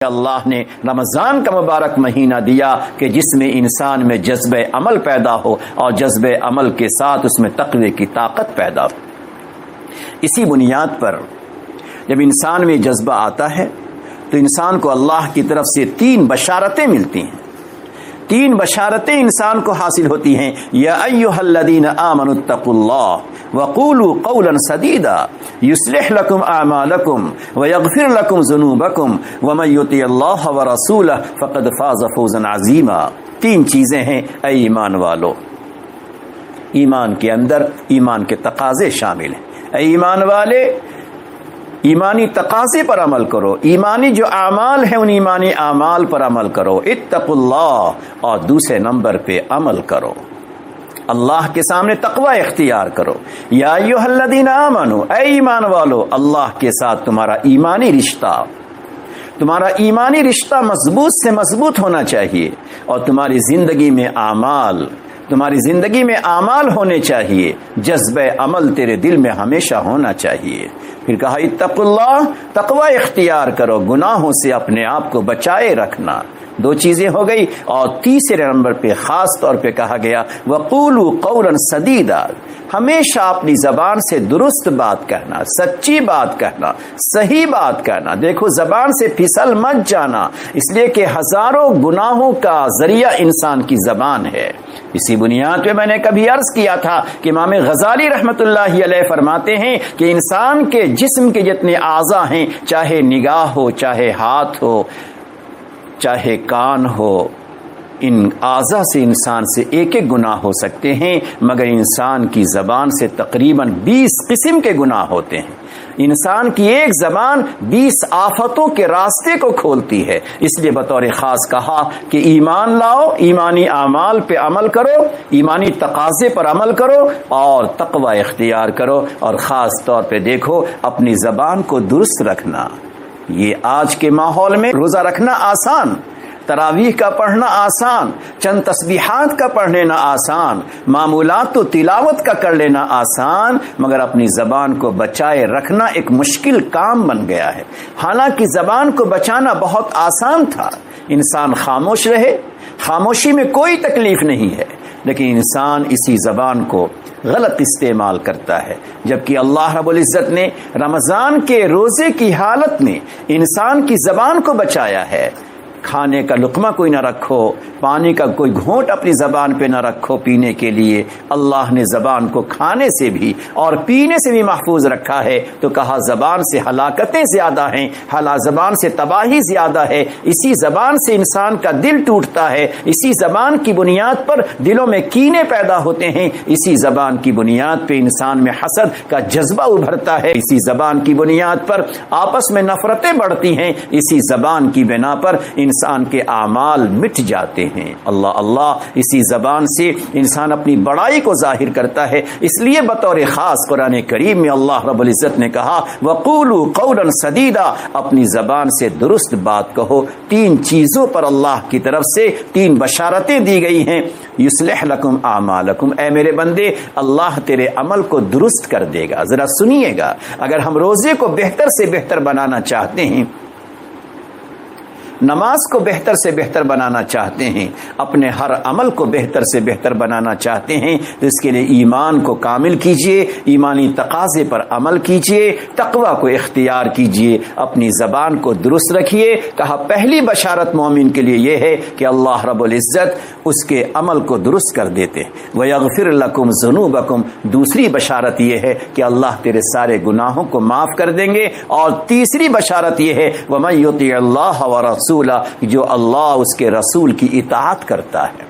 اللہ نے رمضان کا مبارک مہینہ دیا کہ جس میں انسان میں جذبہ عمل پیدا ہو اور جذبہ عمل کے ساتھ اس میں تقوی کی طاقت پیدا ہو۔ اسی بنیاد پر جب انسان میں جذبہ آتا ہے تو انسان کو اللہ کی طرف سے 3 بشارتیں ملتی ہیں۔ 3 بشارتیں انسان کو حاصل ہوتی ہیں۔ یا ایھا الذین آمنوا اتقوا اللہ وقولوا قولا سدیدا یصلح لکم اعمالکم ویغفر لکم ذنوبکم ومن یطع اللہ ورسولہ فقد فاز فوزا عظیما۔ 3 چیزیں ہیں اے ایمان والو۔ ایمان کے اندر ایمان کے تقاضے شامل ہیں۔ اے ایمان والے، ایمانی تقاضے پر عمل کرو، ایمانی جو اعمال ہیں ان ایمانی اعمال پر عمل کرو۔ اتقوا اللہ، اور دوسرے نمبر پہ عمل کرو، اللہ کے سامنے تقوی اختیار کرو۔ یا ایھا الذین آمنوا، اے ایمان والو، اللہ کے ساتھ تمہارا ایمانی رشتہ مضبوط سے مضبوط ہونا چاہیے، اور تمہاری زندگی میں اعمال ہونے چاہیے، جذبہ عمل تیرے دل میں ہمیشہ ہونا چاہیے۔ پھر کہا اتقوا اللہ، تقوی اختیار کرو، گناہوں سے اپنے آپ کو بچائے رکھنا۔ 2 چیزیں ہو گئی، اور تیسرے نمبر پہ خاص طور پہ کہا گیا وقولوا قولا سدیدا، ہمیشہ اپنی زبان سے درست بات کہنا، سچی بات کہنا، صحیح بات کہنا۔ دیکھو زبان سے پھسل مت جانا، اس لیے کہ ہزاروں گناہوں کا ذریعہ انسان کی زبان ہے۔ اسی بنیاد پہ میں نے کبھی عرض کیا تھا کہ امام غزالی رحمت اللہ علیہ فرماتے ہیں کہ انسان کے جسم کے جتنے اعضاء ہیں، چاہے نگاہ ہو، چاہے ہاتھ ہو، چاہے کان ہو، ان اعضاء سے انسان سے ایک گناہ ہو سکتے ہیں، مگر انسان کی زبان سے تقریباً 20 قسم کے گناہ ہوتے ہیں۔ انسان کی ایک زبان 20 آفتوں کے راستے کو کھولتی ہے۔ اس لیے بطور خاص کہا کہ ایمان لاؤ، ایمانی اعمال پہ عمل کرو، ایمانی تقاضے پر عمل کرو، اور تقوی اختیار کرو، اور خاص طور پہ دیکھو اپنی زبان کو درست رکھنا۔ یہ آج کے ماحول میں روزہ رکھنا آسان، تراویح کا پڑھنا آسان، چند تسبیحات کا پڑھ لینا آسان، معمولات تو تلاوت کا کر لینا آسان، مگر اپنی زبان کو بچائے رکھنا ایک مشکل کام بن گیا ہے۔ حالانکہ زبان کو بچانا بہت آسان تھا، انسان خاموش رہے، خاموشی میں کوئی تکلیف نہیں ہے، لیکن انسان اسی زبان کو غلط استعمال کرتا ہے، جبکہ اللہ رب العزت نے رمضان کے روزے کی حالت میں انسان کی زبان کو بچایا ہے۔ کھانے کا لقمہ کوئی نہ رکھو، پانی کا کوئی گھونٹ اپنی زبان پہ نہ رکھو پینے کے لیے۔ اللہ نے زبان کو کھانے سے بھی اور پینے سے بھی محفوظ رکھا ہے، تو کہا زبان سے ہلاکتیں زیادہ ہیں، زبان سے تباہی زیادہ ہے، اسی زبان سے انسان کا دل ٹوٹتا ہے، اسی زبان کی بنیاد پر دلوں میں کینے پیدا ہوتے ہیں، اسی زبان کی بنیاد پہ انسان میں حسد کا جذبہ ابھرتا ہے، اسی زبان کی بنیاد پر آپس میں نفرتیں بڑھتی ہیں، اسی زبان کی بنا پر انسان کے اعمال مٹ جاتے ہیں۔ اللہ اللہ، اسی زبان سے انسان اپنی بڑائی کو ظاہر کرتا ہے۔ اس لیے بطور خاص قرآن کریم میں اللہ رب العزت نے کہا وقولوا قولا سدیدا، اپنی زبان سے درست بات کہو۔ 3 چیزوں پر اللہ کی طرف سے 3 بشارتیں دی گئی ہیں۔ یصلح لکم اعمالکم، اے میرے بندے اللہ تیرے عمل کو درست کر دے گا۔ ذرا سنیے گا، اگر ہم روزے کو بہتر سے بہتر بنانا چاہتے ہیں، نماز کو بہتر سے بہتر بنانا چاہتے ہیں، اپنے ہر عمل کو بہتر سے بہتر بنانا چاہتے ہیں، تو اس کے لیے ایمان کو کامل کیجئے، ایمانی تقاضے پر عمل کیجئے، تقوی کو اختیار کیجئے، اپنی زبان کو درست رکھیے۔ کہا پہلی بشارت مومن کے لیے یہ ہے کہ اللہ رب العزت اس کے عمل کو درست کر دیتے وَيَغْفِرْ لَكُمْ ذُنُوبَكُمْ، دوسری بشارت یہ ہے کہ اللہ تیرے سارے گناہوں کو معاف کر دیں گے، اور تیسری بشارت یہ ہے وَمَن يُطِعِ اللَّهَ وَرَسُولَهُ، جو اللہ اس کے رسول کی اطاعت کرتا ہے۔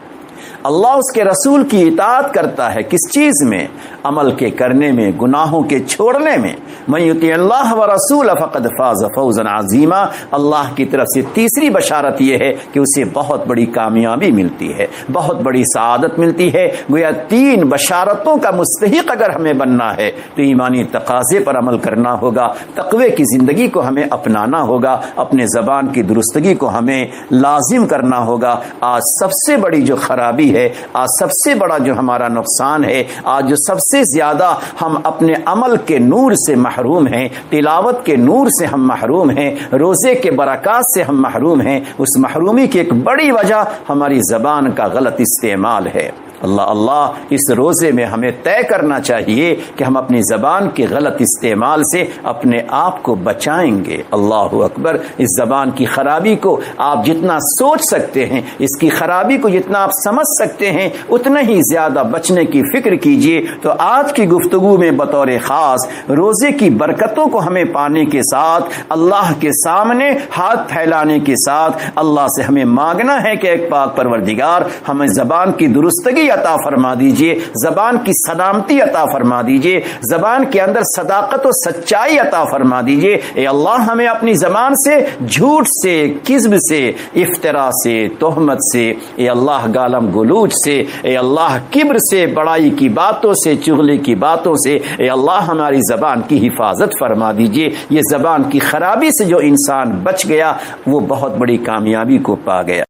اللہ اس کے رسول کی اطاعت کرتا ہے کس چیز میں؟ عمل کے کرنے میں، گناہوں کے چھوڑنے میں۔ من یطع اللہ ورسولہ فقد فاز فوزا عظیما، اللہ کی طرف سے تیسری بشارت یہ ہے کہ اسے بہت بڑی کامیابی ملتی ہے، بہت بڑی سعادت ملتی ہے۔ گویا 3 بشارتوں کا مستحق اگر ہمیں بننا ہے تو ایمانی تقاضے پر عمل کرنا ہوگا، تقوی کی زندگی کو ہمیں اپنانا ہوگا، اپنے زبان کی درستگی کو ہمیں لازم کرنا ہوگا۔ آج سب سے بڑی جو خرابی ہے، آج سب سے بڑا جو ہمارا نقصان ہے، آج جو سب سے زیادہ ہم اپنے عمل کے نور سے محروم ہیں، تلاوت کے نور سے ہم محروم ہیں، روزے کے برکات سے ہم محروم ہیں۔ اس محرومی کی ایک بڑی وجہ ہماری زبان کا غلط استعمال ہے۔ اللہ اس روزے میں ہمیں طے کرنا چاہیے کہ ہم اپنی زبان کے غلط استعمال سے اپنے آپ کو بچائیں گے۔ اللہ اکبر۔ اس زبان کی خرابی کو آپ جتنا سوچ سکتے ہیں، اس کی خرابی کو جتنا آپ سمجھ سکتے ہیں، اتنا ہی زیادہ بچنے کی فکر کیجیے۔ تو آج کی گفتگو میں بطور خاص روزے کی برکتوں کو ہمیں پانے کے ساتھ اللہ کے سامنے ہاتھ پھیلانے کے ساتھ اللہ سے ہمیں مانگنا ہے کہ ایک پاک پروردگار ہمیں زبان کی درستگی عطا فرما دیجئے، زبان کی سلامتی عطا فرما دیجئے، زبان کے اندر صداقت و سچائی عطا فرما دیجئے۔ اے اللہ ہمیں اپنی زبان سے جھوٹ سے، کذب سے، افترا سے، تہمت سے، اے اللہ گالم گلوچ سے، اے اللہ کبر سے، بڑائی کی باتوں سے، چغلی کی باتوں سے، اے اللہ ہماری زبان کی حفاظت فرما دیجئے۔ یہ زبان کی خرابی سے جو انسان بچ گیا وہ بہت بڑی کامیابی کو پا گیا۔